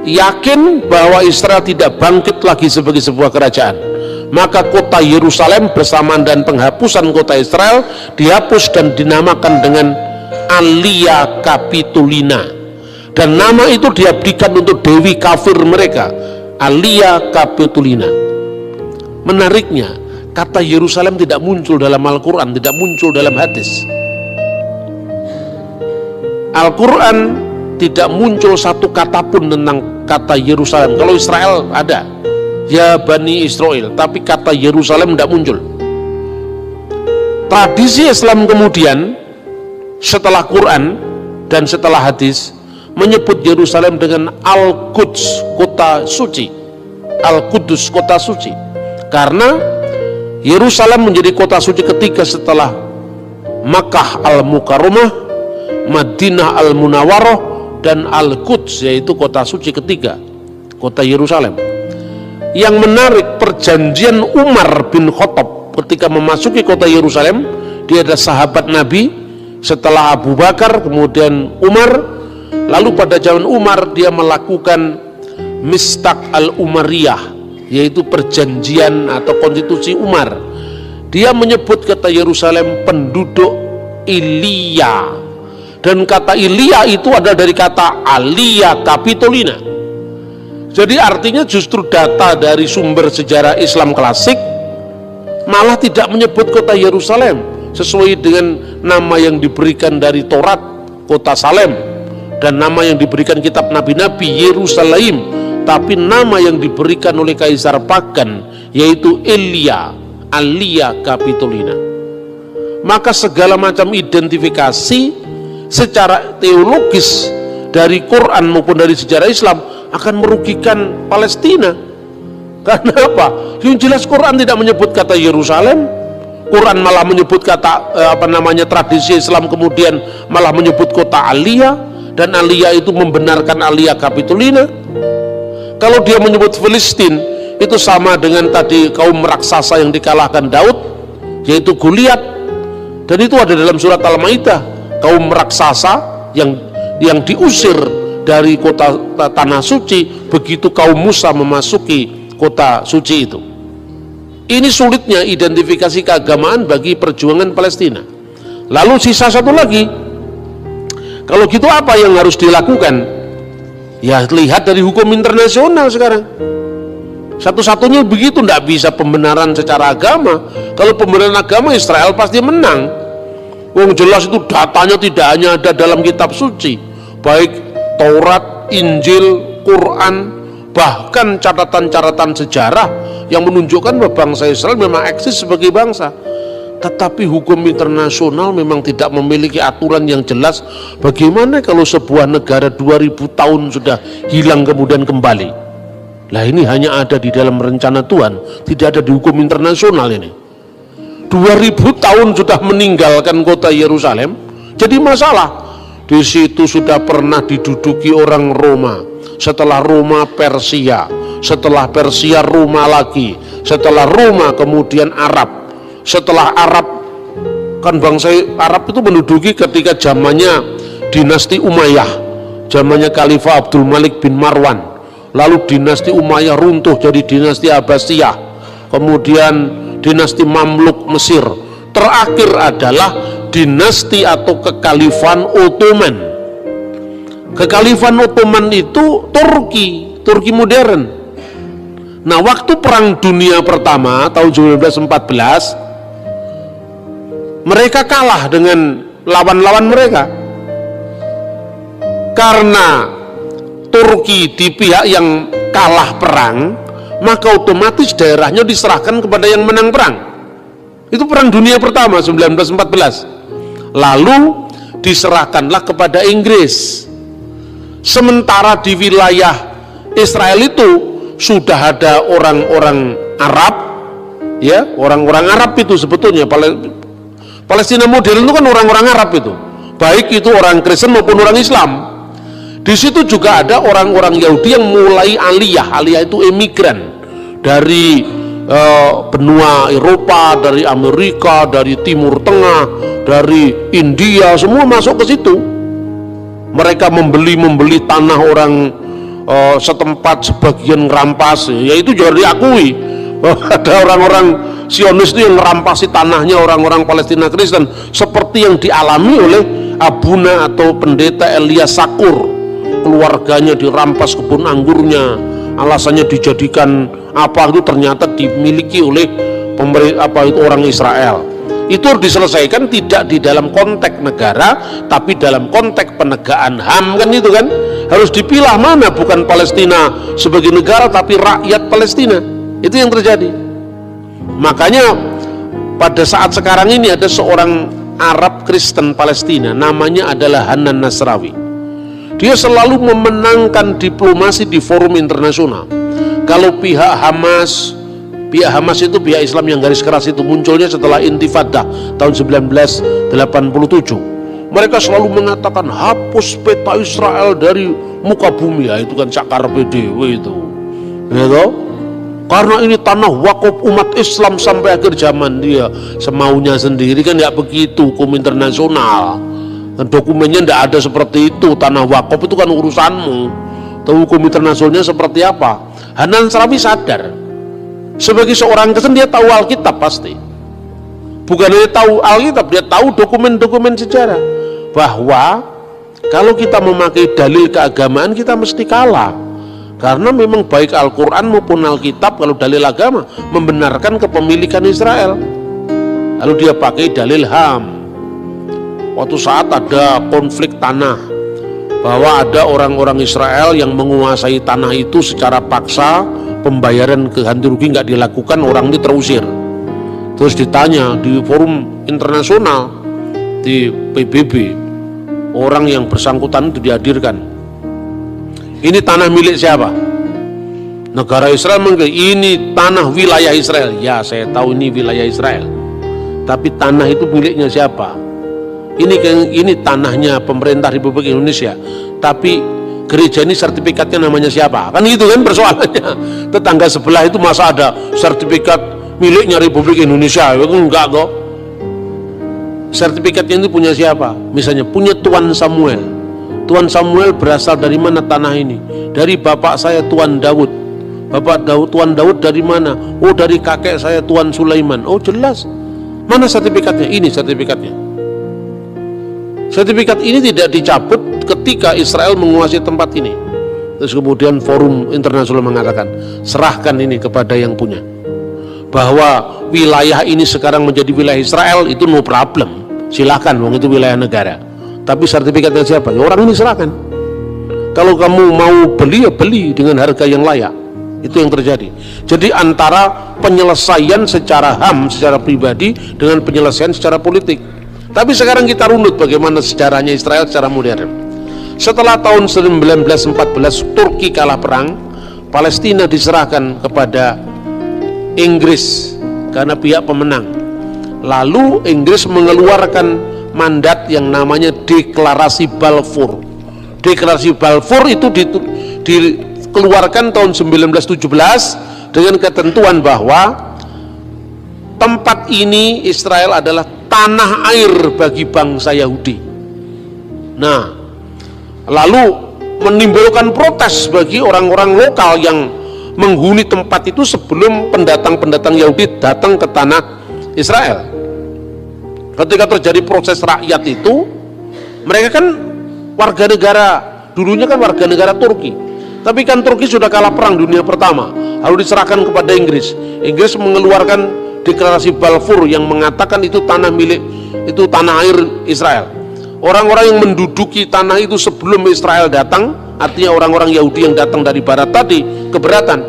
yakin bahwa Israel tidak bangkit lagi sebagai sebuah kerajaan, maka kota Yerusalem bersamaan dan penghapusan kota Israel dihapus dan dinamakan dengan Alia Capitolina, dan nama itu diabdikan untuk dewi kafir mereka, Alia Capitolina. Menariknya, kata Yerusalem tidak muncul dalam Al-Quran, tidak muncul dalam hadis. Al-Quran tidak muncul satu kata pun tentang kata Yerusalem. Kalau Israel ada, ya Bani Israel, tapi kata Yerusalem tidak muncul. Tradisi Islam kemudian setelah Quran dan setelah hadis menyebut Yerusalem dengan Al-Quds, kota suci. Al-Qudus, kota suci, karena Yerusalem menjadi kota suci ketiga setelah Makkah Al-Mukarramah, Madinah Al-Munawwarah, dan Al-Quds, yaitu kota suci ketiga, kota Yerusalem. Yang menarik, perjanjian Umar bin Khattab ketika memasuki kota Yerusalem, dia adalah sahabat Nabi setelah Abu Bakar, kemudian Umar. Lalu pada zaman Umar dia melakukan Mistaq al-Umariyah, yaitu perjanjian atau konstitusi Umar. Dia menyebut kata Yerusalem penduduk Ilia, dan kata Ilia itu adalah dari kata Alia Capitolina. Jadi artinya justru data dari sumber sejarah Islam klasik malah tidak menyebut kota Yerusalem sesuai dengan nama yang diberikan dari Taurat, kota Salem, dan nama yang diberikan kitab nabi-nabi, Yerusalem, tapi nama yang diberikan oleh kaisar pagan yaitu Elia, Alia Capitolina. Maka segala macam identifikasi secara teologis dari Quran maupun dari sejarah Islam akan merugikan Palestina. Karena apa? Yang jelas Quran tidak menyebut kata Yerusalem, Quran malah menyebut kata tradisi Islam kemudian malah menyebut kota Alia, dan Alia itu membenarkan Alia Capitolina. Kalau dia menyebut Filistin, itu sama dengan tadi kaum raksasa yang dikalahkan Daud, yaitu Goliat, dan itu ada dalam surat Al-Maidah, kaum raksasa yang diusir dari kota tanah suci begitu kaum Musa memasuki kota suci itu. Ini sulitnya identifikasi keagamaan bagi perjuangan Palestina. Lalu sisa satu lagi, kalau gitu apa yang harus dilakukan? Ya lihat dari hukum internasional sekarang. Satu-satunya begitu, tidak bisa pembenaran secara agama. Kalau pembenaran agama, Israel pasti menang. Wong jelas itu datanya tidak hanya ada dalam kitab suci, baik Taurat, Injil, Quran, bahkan catatan-catatan sejarah yang menunjukkan bahwa bangsa Israel memang eksis sebagai bangsa. Tetapi hukum internasional memang tidak memiliki aturan yang jelas. Bagaimana kalau sebuah negara 2000 tahun sudah hilang kemudian kembali? Lah ini hanya ada di dalam rencana Tuhan, tidak ada di hukum internasional ini. 2000 tahun sudah meninggalkan kota Yerusalem, jadi masalah. Di situ sudah pernah diduduki orang Roma, setelah Roma Persia, setelah Persia Roma lagi, setelah Roma kemudian Arab. Setelah Arab, kan bangsa Arab itu menduduki ketika zamannya dinasti Umayyah, zamannya Khalifah Abdul Malik bin Marwan. Lalu dinasti Umayyah runtuh jadi dinasti Abbasiyah, kemudian dinasti Mamluk Mesir, terakhir adalah dinasti atau kekhalifahan Ottoman. Kekhalifahan Ottoman itu Turki modern. Nah, waktu Perang Dunia Pertama tahun 1914, mereka kalah dengan lawan-lawan mereka. Karena Turki di pihak yang kalah perang, maka otomatis daerahnya diserahkan kepada yang menang perang. Itu Perang Dunia Pertama 1914. Lalu diserahkanlah kepada Inggris. Sementara di wilayah Israel itu sudah ada orang-orang Arab, ya, orang-orang Arab itu sebetulnya Palestina modern itu kan orang-orang Arab itu, baik itu orang Kristen maupun orang Islam. Di situ juga ada orang-orang Yahudi yang mulai aliyah itu emigran dari benua Eropa, dari Amerika, dari Timur Tengah, dari India, semua masuk ke situ. Mereka membeli tanah orang setempat, sebagian ngerampas, yaitu juga diakui ada orang-orang Zionis itu yang ngerampasi tanahnya orang-orang Palestina Kristen, seperti yang dialami oleh Abuna atau pendeta Elias Sakur. Keluarganya dirampas kebun anggurnya, alasannya dijadikan apa, itu ternyata dimiliki oleh orang Israel. Itu harus diselesaikan tidak di dalam konteks negara, tapi dalam konteks penegakan HAM, kan itu kan harus dipilah mana bukan Palestina sebagai negara tapi rakyat Palestina. Itu yang terjadi. Makanya pada saat sekarang ini ada seorang Arab Kristen Palestina, namanya adalah Hanan Nasrawi. Dia selalu memenangkan diplomasi di forum internasional. Kalau pihak Hamas itu pihak Islam yang garis keras itu munculnya setelah Intifadah tahun 1987. Mereka selalu mengatakan hapus peta Israel dari muka bumi, ya itu kan cakar PDW itu, gitu. Karena ini tanah wakaf umat Islam sampai akhir zaman. Dia semaunya sendiri, kan nggak begitu hukum internasional. Dokumennya tidak ada seperti itu. Tanah wakaf itu kan urusanmu. Tahu hukum internasionalnya seperti apa? Hanan Nasrawi sadar, sebagai seorang Kristen dia tahu Alkitab pasti. Bukan hanya tahu Alkitab, dia tahu dokumen-dokumen sejarah. Bahwa kalau kita memakai dalil keagamaan kita mesti kalah. Karena memang baik Al-Quran maupun Alkitab kalau dalil agama membenarkan kepemilikan Israel. Lalu dia pakai dalil HAM. Waktu saat ada konflik tanah, bahwa ada orang-orang Israel yang menguasai tanah itu secara paksa, pembayaran ganti rugi nggak dilakukan, orang ini terusir. Terus ditanya di forum internasional, di PBB, orang yang bersangkutan itu dihadirkan. Ini tanah milik siapa? Negara Israel mengklaim ini tanah wilayah Israel. Ya, saya tahu ini wilayah Israel. Tapi tanah itu miliknya siapa? Ini tanahnya pemerintah Republik Indonesia. Tapi gereja ini sertifikatnya namanya siapa? Kan gitu kan persoalannya. Tetangga sebelah itu masa ada sertifikat miliknya Republik Indonesia? Enggak kok. Sertifikatnya itu punya siapa? Misalnya punya Tuan Samuel. Tuan Samuel berasal dari mana tanah ini? Dari bapak saya Tuan Daud. Tuan Daud dari mana? Oh, dari kakek saya Tuan Sulaiman. Oh, jelas. Mana sertifikatnya? Ini sertifikatnya. Sertifikat ini tidak dicabut ketika Israel menguasai tempat ini. Terus kemudian forum internasional mengatakan, serahkan ini kepada yang punya. Bahwa wilayah ini sekarang menjadi wilayah Israel, itu no problem. Silahkan, wong itu wilayah negara. Tapi sertifikatnya siapa? Ya orang ini serahkan. Kalau kamu mau beli, ya beli dengan harga yang layak. Itu yang terjadi. Jadi antara penyelesaian secara HAM, secara pribadi, dengan penyelesaian secara politik. Tapi sekarang kita runut bagaimana sejarahnya Israel secara modern. Setelah tahun 1914 Turki kalah perang, Palestina diserahkan kepada Inggris karena pihak pemenang. Lalu Inggris mengeluarkan mandat yang namanya Deklarasi Balfour. Deklarasi Balfour itu dikeluarkan tahun 1917 dengan ketentuan bahwa tempat ini Israel adalah tanah air bagi bangsa Yahudi. Nah, lalu menimbulkan protes bagi orang-orang lokal yang menghuni tempat itu sebelum pendatang-pendatang Yahudi datang ke tanah Israel. Ketika terjadi proses rakyat itu, mereka kan warga negara Dulunya kan warga negara Turki, tapi kan Turki sudah kalah perang dunia pertama, lalu diserahkan kepada Inggris. Inggris mengeluarkan deklarasi Balfour yang mengatakan itu tanah milik, itu tanah air Israel. Orang-orang yang menduduki tanah itu sebelum Israel datang, artinya orang-orang Yahudi yang datang dari barat tadi, keberatan.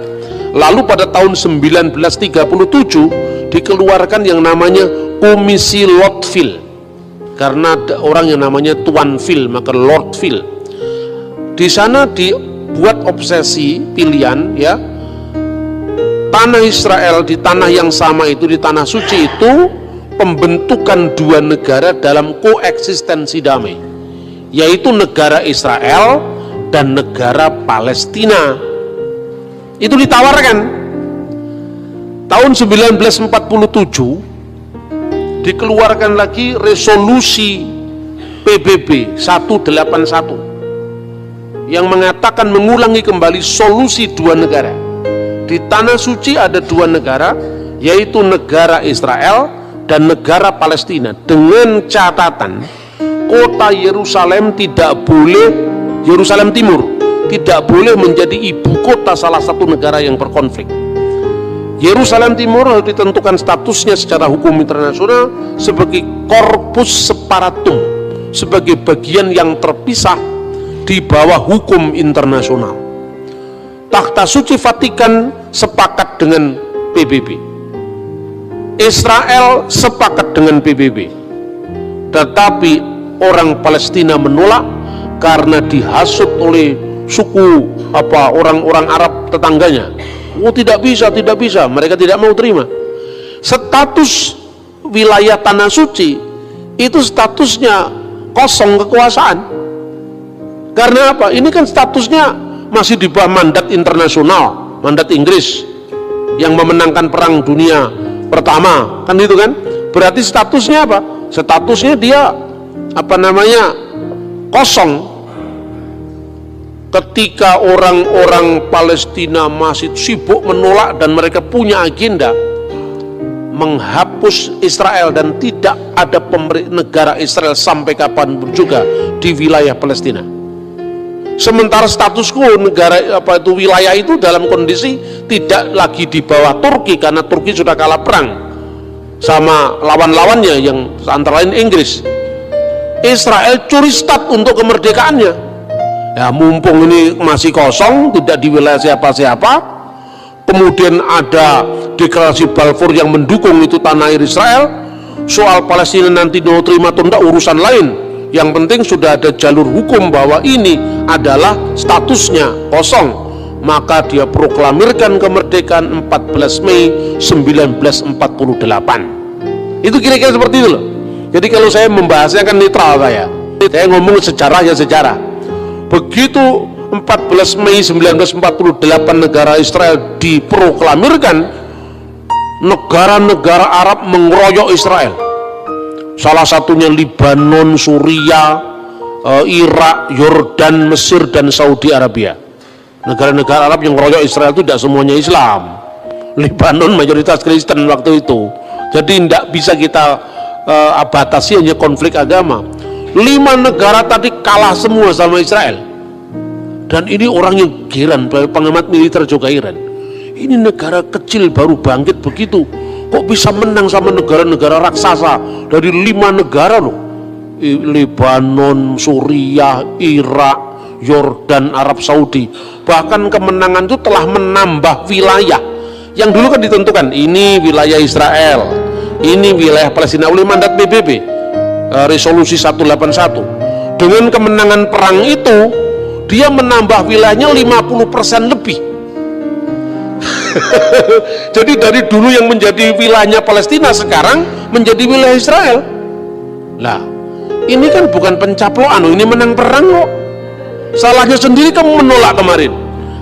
Lalu pada tahun 1937 dikeluarkan yang namanya Komisi Lordville, karena ada orang yang namanya Tuanville, maka Lordville. Di sana dibuat obsesi pilihan, ya, tanah Israel di tanah yang sama itu, di tanah suci itu, pembentukan dua negara dalam koeksistensi damai, yaitu negara Israel dan negara Palestina. Itu ditawarkan. Tahun 1947 dikeluarkan lagi resolusi PBB 181 yang mengatakan mengulangi kembali solusi dua negara. Di tanah suci ada dua negara, yaitu negara Israel dan negara Palestina, dengan catatan kota Yerusalem tidak boleh, Yerusalem Timur tidak boleh menjadi ibu kota salah satu negara yang berkonflik. Yerusalem Timur harus ditentukan statusnya secara hukum internasional sebagai corpus separatum, sebagai bagian yang terpisah di bawah hukum internasional. Takhta Suci Vatikan sepakat dengan PBB, Israel sepakat dengan PBB, tetapi orang Palestina menolak karena dihasut oleh suku orang-orang Arab tetangganya. Oh, tidak bisa, mereka tidak mau terima. Status wilayah tanah suci itu statusnya kosong kekuasaan. Karena apa? Ini kan statusnya masih di bawah mandat internasional, mandat Inggris yang memenangkan perang dunia pertama, kan itu kan? Berarti statusnya apa? Statusnya dia kosong. Ketika orang-orang Palestina masih sibuk menolak dan mereka punya agenda menghapus Israel dan tidak ada negara Israel sampai kapanpun juga di wilayah Palestina. Sementara status quo wilayah itu dalam kondisi tidak lagi di bawah Turki, karena Turki sudah kalah perang sama lawan-lawannya yang antara lain Inggris. Israel curi start untuk kemerdekaannya. Ya, mumpung ini masih kosong, tidak di wilayah siapa-siapa, kemudian ada deklarasi Balfour yang mendukung itu tanah air Israel. Soal Palestina nanti mau terima atau tidak urusan lain, yang penting sudah ada jalur hukum bahwa ini adalah statusnya kosong. Maka dia proklamirkan kemerdekaan 14 Mei 1948. Itu kira-kira seperti itu loh. Jadi kalau saya membahasnya kan netral, saya ngomong sejarah ya sejarah. Begitu 14 Mei 1948 negara Israel diproklamirkan, negara-negara Arab mengeroyok Israel. Salah satunya Libanon, Suriah, Irak, Yordan, Mesir, dan Saudi Arabia. Negara-negara Arab yang mengeroyok Israel itu tidak semuanya Islam. Libanon mayoritas Kristen waktu itu. Jadi tidak bisa kita batasi hanya konflik agama. 5 negara tadi kalah semua sama Israel, dan ini orang yang heran, pengamat militer juga heran. Ini negara kecil baru bangkit begitu, kok bisa menang sama negara-negara raksasa dari 5 negara loh, Lebanon, Suriah, Irak, Yordan, Arab Saudi. Bahkan kemenangan itu telah menambah wilayah yang dulu kan ditentukan ini wilayah Israel, ini wilayah Palestina oleh mandat PBB. Resolusi 181. Dengan kemenangan perang itu dia menambah wilayahnya 50% lebih. Jadi dari dulu yang menjadi wilayahnya Palestina sekarang menjadi wilayah Israel. Lah, ini kan bukan pencaplokan, ini menang perang kok. Salahnya sendiri kamu menolak kemarin.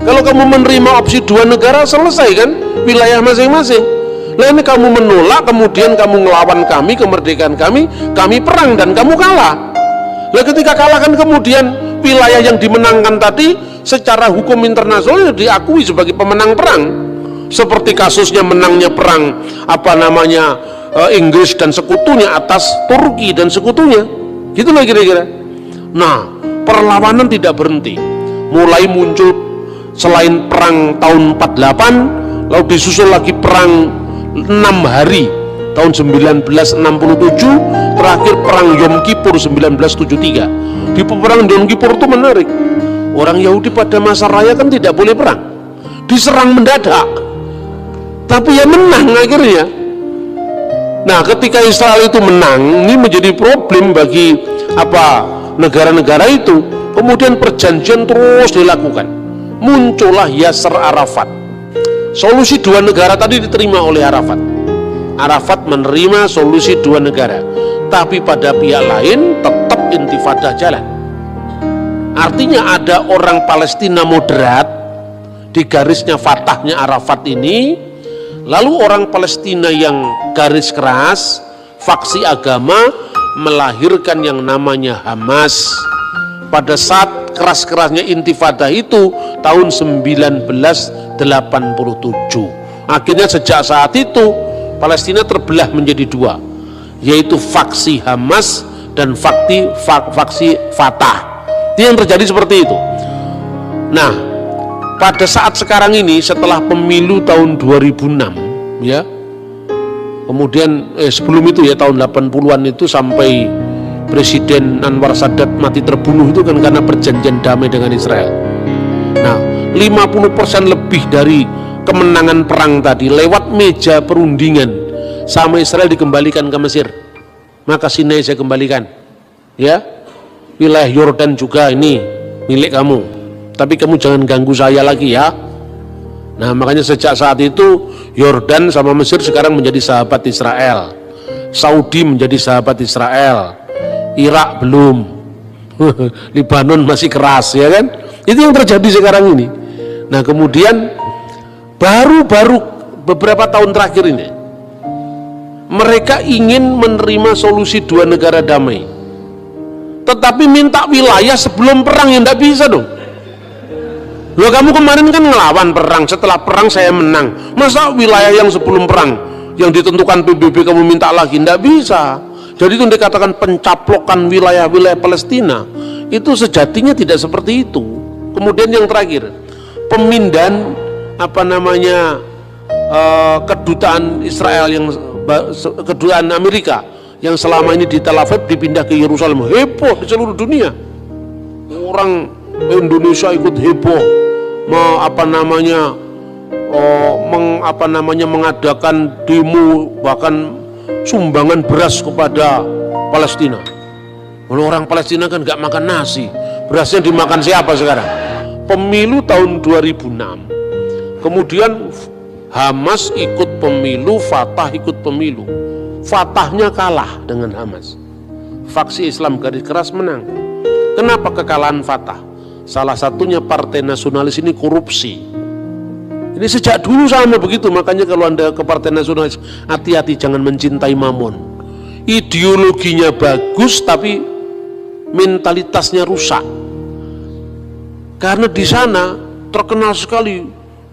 Kalau kamu menerima opsi 2 negara, selesai kan wilayah masing-masing. Nah, ini kamu menolak, kemudian kamu ngelawan kami, kemerdekaan kami perang dan kamu kalah. Nah, ketika kalah kan kemudian wilayah yang dimenangkan tadi secara hukum internasional diakui sebagai pemenang perang. Seperti kasusnya menangnya perang Inggris dan sekutunya atas Turki dan sekutunya. Gitu loh kira-kira. Nah, perlawanan tidak berhenti. Mulai muncul selain perang tahun 48, lalu disusul lagi perang 6 hari tahun 1967, terakhir perang Yom Kippur 1973. Di perang Yom Kippur itu menarik. Orang Yahudi pada masa raya kan tidak boleh perang, diserang mendadak, tapi ya menang akhirnya. Nah, ketika Israel itu menang, ini menjadi problem bagi negara-negara itu. Kemudian perjanjian terus dilakukan. Muncullah Yasser Arafat. Solusi dua negara tadi diterima oleh Arafat. Arafat menerima solusi dua negara, tapi pada pihak lain tetap intifadah jalan. Artinya ada orang Palestina moderat di garisnya Fatahnya Arafat ini, lalu orang Palestina yang garis keras, faksi agama, melahirkan yang namanya Hamas. Pada saat keras-kerasnya intifadah itu tahun 1987. Akhirnya sejak saat itu Palestina terbelah menjadi dua, yaitu faksi Hamas dan faksi Fatah. Itu yang terjadi seperti itu. Nah, pada saat sekarang ini setelah pemilu tahun 2006 ya, kemudian sebelum itu ya tahun 80-an itu sampai Presiden Anwar Sadat mati terbunuh itu kan karena perjanjian damai dengan Israel. Nah, 50% lebih dari kemenangan perang tadi lewat meja perundingan sama Israel dikembalikan ke Mesir. Maka Sinai saya kembalikan, ya, wilayah Yordan juga ini milik kamu, tapi kamu jangan ganggu saya lagi ya. Nah, makanya sejak saat itu Yordan sama Mesir sekarang menjadi sahabat Israel, Saudi menjadi sahabat Israel, Irak belum, Libanon masih keras, ya kan? Itu yang terjadi sekarang ini. Nah, kemudian baru-baru beberapa tahun terakhir ini mereka ingin menerima solusi dua negara damai, tetapi minta wilayah sebelum perang, ya tidak bisa dong. Loh, kamu kemarin kan ngelawan perang, setelah perang saya menang, masa wilayah yang sebelum perang yang ditentukan PBB kamu minta lagi? Tidak bisa. Jadi itu dikatakan pencaplokan wilayah-wilayah Palestina itu sejatinya tidak seperti itu. Kemudian yang terakhir, pemindahan kedutaan Israel kedutaan Amerika yang selama ini di Tel Aviv dipindah ke Yerusalem. Heboh di seluruh dunia. Orang Indonesia ikut heboh mengadakan demo, bahkan sumbangan beras kepada Palestina. Kalau orang Palestina kan nggak makan nasi, berasnya dimakan siapa sekarang? Pemilu tahun 2006, kemudian Hamas ikut pemilu, Fatah ikut pemilu. Fatahnya kalah dengan Hamas, faksi Islam garis keras menang. Kenapa kekalahan Fatah? Salah satunya partai nasionalis ini korupsi. Ini sejak dulu sama begitu, makanya kalau Anda ke partai nasionalis, hati-hati jangan mencintai mamon. Ideologinya bagus tapi mentalitasnya rusak. Karena di sana terkenal sekali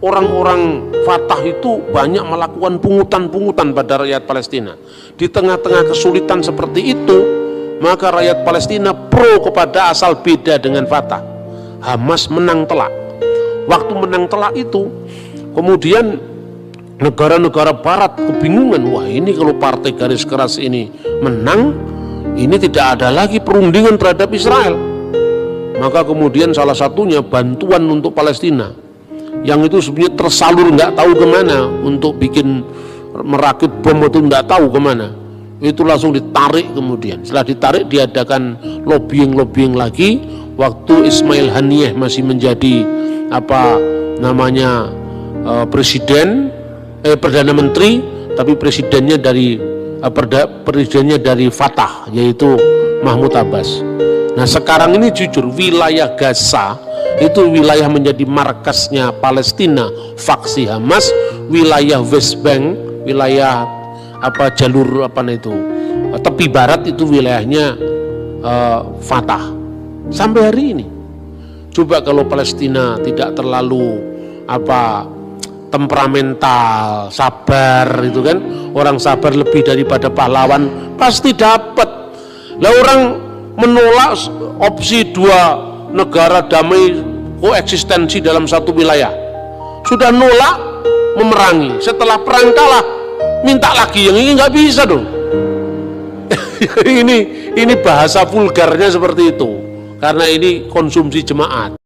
orang-orang Fatah itu banyak melakukan pungutan-pungutan pada rakyat Palestina. Di tengah-tengah kesulitan seperti itu, maka rakyat Palestina pro kepada asal beda dengan Fatah. Hamas menang telak. Waktu menang telak itu, kemudian negara-negara barat kebingungan, wah ini kalau partai garis keras ini menang, ini tidak ada lagi perundingan terhadap Israel. Maka kemudian salah satunya bantuan untuk Palestina, yang itu sebenarnya tersalur nggak tahu kemana, untuk bikin merakit bom itu nggak tahu kemana, itu langsung ditarik. Kemudian setelah ditarik diadakan lobbying lagi, waktu Ismail Haniyeh masih menjadi Perdana Menteri, tapi presidennya dari Fatah, yaitu Mahmud Abbas. Nah, sekarang ini jujur wilayah Gaza itu wilayah menjadi markasnya Palestina, faksi Hamas. Wilayah West Bank, wilayah jalur tepi barat itu wilayahnya Fatah sampai hari ini. Coba kalau Palestina tidak terlalu temperamental, sabar, itu kan, orang sabar lebih daripada pahlawan, pasti dapat. Lah orang menolak opsi dua negara damai koeksistensi dalam satu wilayah. Sudah nolak, memerangi. Setelah perang kalah, minta lagi yang ini, nggak bisa dong. ini bahasa vulgarnya seperti itu. Karena ini konsumsi jemaat.